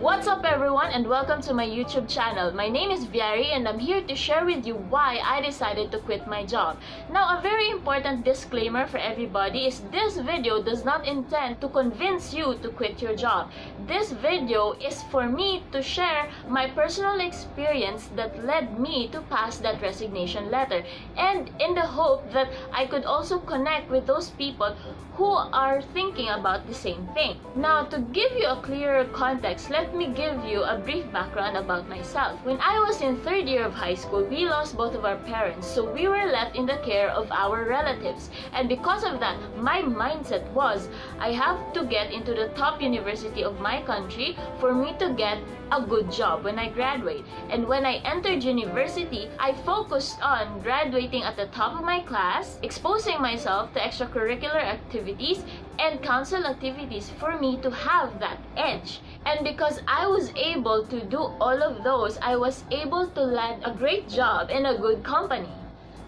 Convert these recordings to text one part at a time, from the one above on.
What's up everyone, and welcome to my YouTube channel. My name is Vieri and I'm here to share with you why I decided to quit my job. Now, a very important disclaimer for everybody is this video does not intend to convince you to quit your job. This video is for me to share my personal experience that led me to pass that resignation letter, and in the hope that I could also connect with those people who are thinking about the same thing. Now, to give you a clearer context, let me give you a brief background about myself. When I was in third year of high school, we lost both of our parents, so we were left in the care of our relatives. And because of that, my mindset was, I have to get into the top university of my country for me to get a good job when I graduate. And when I entered university, I focused on graduating at the top of my class, exposing myself to extracurricular activities and council activities for me to have that edge. And because I was able to do all of those, I was able to land a great job in a good company.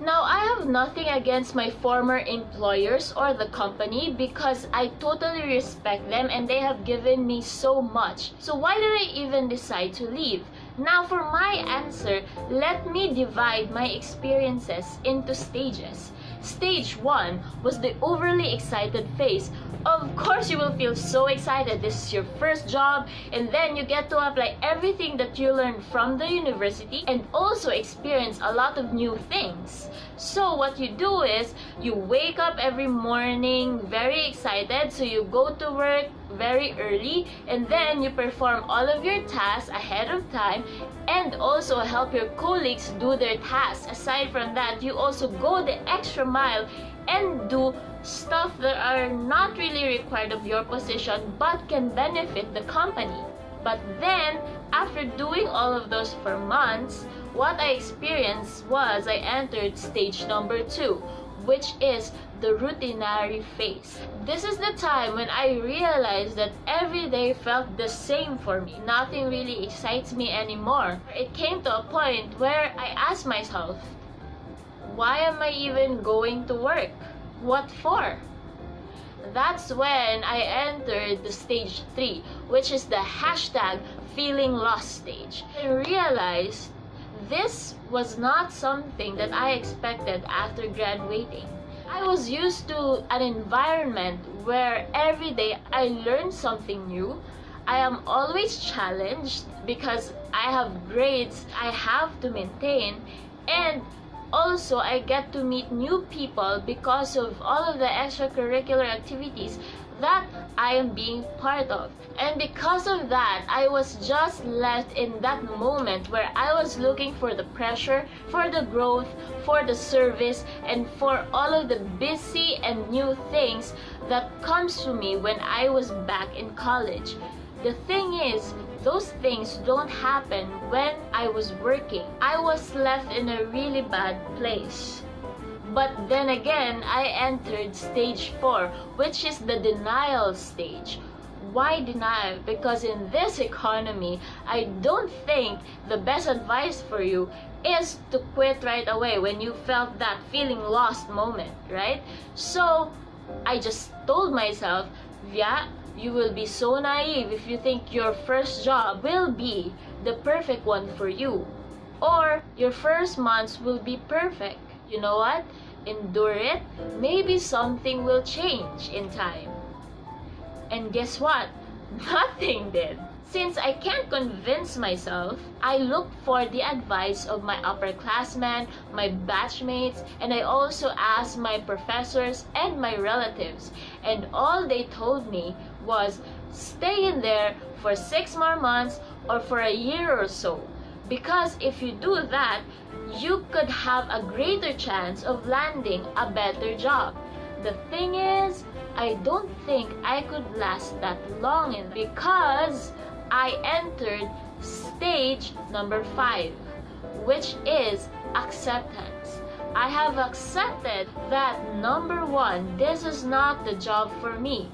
Now, I have nothing against my former employers or the company because I totally respect them and they have given me so much. So why did I even decide to leave? Now, for my answer, let me divide my experiences into stages. Stage 1 was the overly excited phase. Of course, you will feel so excited. This is your first job, and then you get to apply everything that you learned from the university and also experience a lot of new things. So what you do is you wake up every morning very excited, so you go to work very early and then you perform all of your tasks ahead of time and also help your colleagues do their tasks. Aside from that, you also go the extra mile and do stuff that are not really required of your position but can benefit the company. But then, after doing all of those for months, what I experienced was I entered stage number 2, which is the routinary phase. This is the time when I realized that every day felt the same for me. Nothing really excites me anymore. It came to a point where I asked myself, why am I even going to work? What for? That's when I entered the stage 3, which is the hashtag feeling lost stage. I realized this was not something that I expected after graduating. I was used to an environment where every day I learned something new. I am always challenged because I have grades I have to maintain, and also, I get to meet new people because of all of the extracurricular activities that I am being part of. And because of that, I was just left in that moment where I was looking for the pressure, for the growth, for the service, and for all of the busy and new things that comes to me when I was back in college. The thing is, those things don't happen when I was working. I was left in a really bad place. But then again, I entered stage 4, which is the denial stage. Why denial? Because in this economy, I don't think the best advice for you is to quit right away when you felt that feeling lost moment, right? So I just told myself, yeah, you will be so naive if you think your first job will be the perfect one for you, or your first months will be perfect. You know what? Endure it. Maybe something will change in time. And guess what? Nothing did. Since I can't convince myself, I looked for the advice of my upperclassmen, my batchmates, and I also asked my professors and my relatives. And all they told me was, stay in there for 6 more months or for a year or so. Because if you do that, you could have a greater chance of landing a better job. The thing is, I don't think I could last that long in because I entered stage number 5, which is acceptance. I have accepted that number 1, this is not the job for me.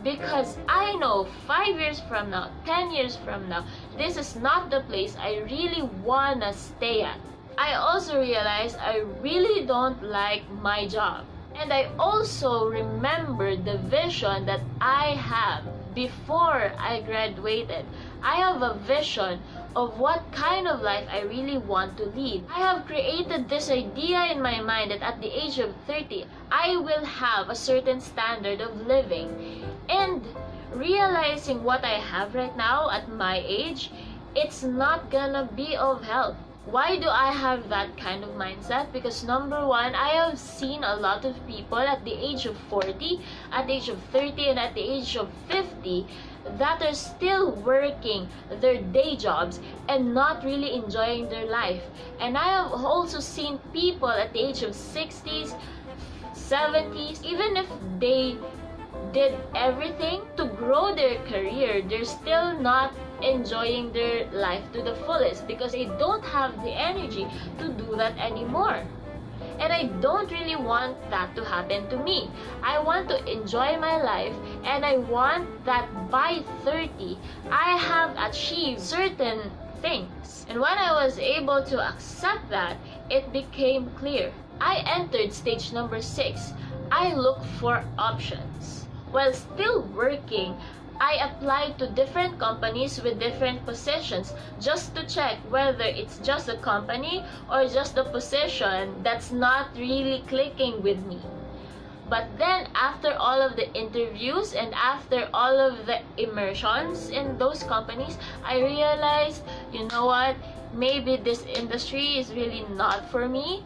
Because I know 5 years from now, 10 years from now, this is not the place I really wanna stay at. I also realized I really don't like my job. And I also remembered the vision that I have before I graduated. I have a vision of what kind of life I really want to lead. I have created this idea in my mind that at the age of 30, I will have a certain standard of living. And realizing what I have right now at my age, it's not gonna be of help. Why do I have that kind of mindset? Because number one, I have seen a lot of people at the age of 40, at the age of 30, and at the age of 50 that are still working their day jobs and not really enjoying their life. And I have also seen people at the age of 60s, 70s, even if they did everything to grow their career, they're still not enjoying their life to the fullest because they don't have the energy to do that anymore. And I don't really want that to happen to me. I want to enjoy my life, and I want that by 30 I have achieved certain things. And when I was able to accept that, it became clear. I entered stage number 6. I looked for options. While still working, I applied to different companies with different positions just to check whether it's just the company or just the position that's not really clicking with me. But then after all of the interviews and after all of the immersions in those companies, I realized, you know what, maybe this industry is really not for me.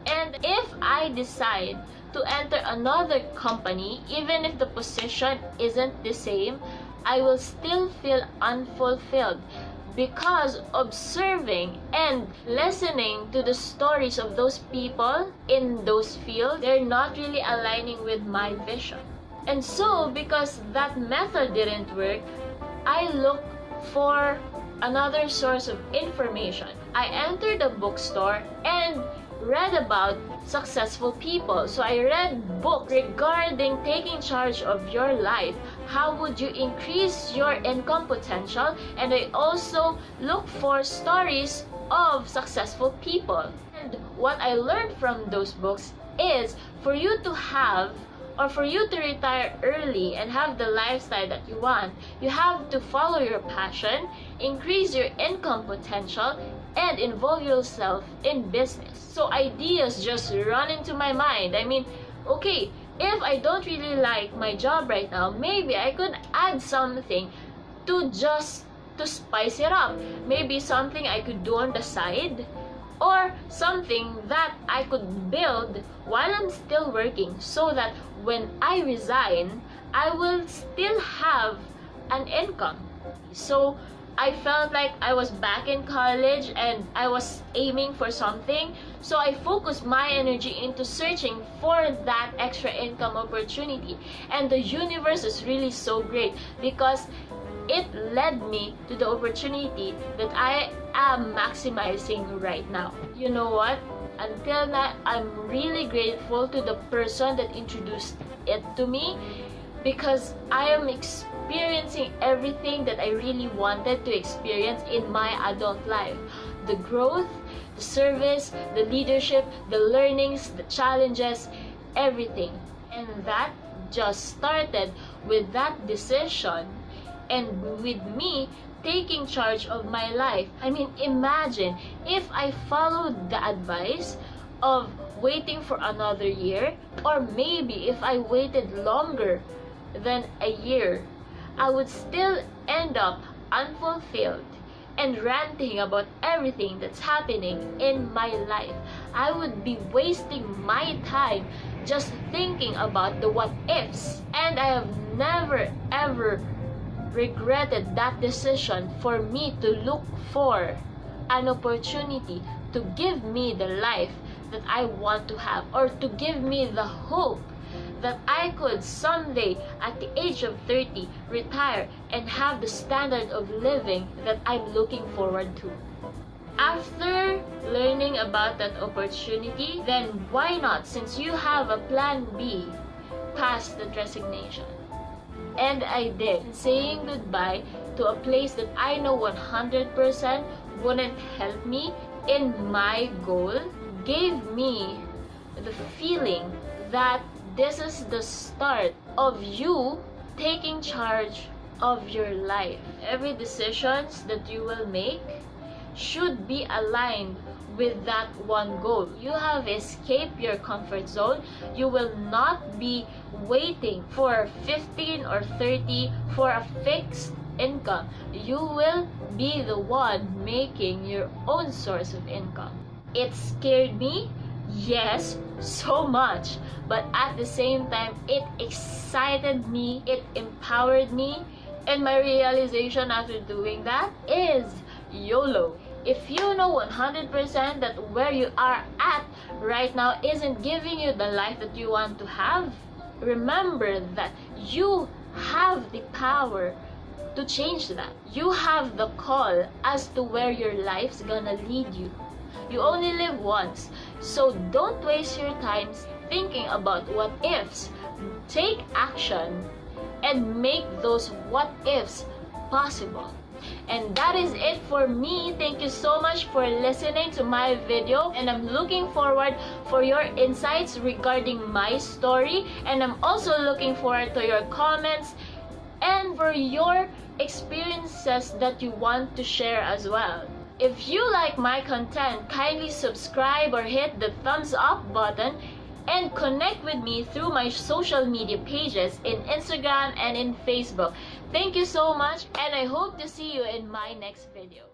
And if I decide to enter another company, even if the position isn't the same, I will still feel unfulfilled because observing and listening to the stories of those people in those fields, they're not really aligning with my vision. And so, because that method didn't work, I looked for another source of information. I entered a bookstore and read about successful people. So I read books regarding taking charge of your life. How would you increase your income potential? And I also look for stories of successful people. And what I learned from those books is for you to have or for you to retire early and have the lifestyle that you want, you have to follow your passion, increase your income potential, and involve yourself in business. So ideas just run into my mind. I mean, okay, if I don't really like my job right now, maybe I could add something to spice it up. Maybe something I could do on the side, or something that I could build while I'm still working, so that when I resign, I will still have an income. So I felt like I was back in college and I was aiming for something. So I focused my energy into searching for that extra income opportunity. And the universe is really so great because it led me to the opportunity that I am maximizing right now. You know what? Until now, I'm really grateful to the person that introduced it to me, because I am experiencing everything that I really wanted to experience in my adult life. The growth, the service, the leadership, the learnings, the challenges, everything. And that just started with that decision and with me taking charge of my life. I mean, imagine if I followed the advice of waiting for another year, or maybe if I waited longer than a year, I would still end up unfulfilled and ranting about everything that's happening in my life. I would be wasting my time just thinking about the what ifs, and I have never ever regretted that decision for me to look for an opportunity to give me the life that I want to have, or to give me the hope that I could someday at the age of 30 retire and have the standard of living that I'm looking forward to. After learning about that opportunity, then why not, since you have a plan B, pass the resignation? And I did, saying goodbye to a place that I know 100% wouldn't help me in my goal, gave me the feeling that this is the start of you taking charge of your life. Every decisions that you will make should be aligned with that one goal. You have escaped your comfort zone. You will not be waiting for 15 or 30 for a fixed income. You will be the one making your own source of income. It scared me, yes, so much, but at the same time it excited me, it empowered me, and my realization after doing that is YOLO. If you know 100% that where you are at right now isn't giving you the life that you want to have, remember that you have the power to change that. You have the call as to where your life's gonna lead you. You only live once, so don't waste your time thinking about what ifs. Take action and make those what ifs possible. And that is it for me. Thank you so much for listening to my video, and I'm looking forward for your insights regarding my story, and I'm also looking forward to your comments and for your experiences that you want to share as well. If you like my content, kindly subscribe or hit the thumbs up button and connect with me through my social media pages in Instagram and in Facebook. Thank you so much, and I hope to see you in my next video.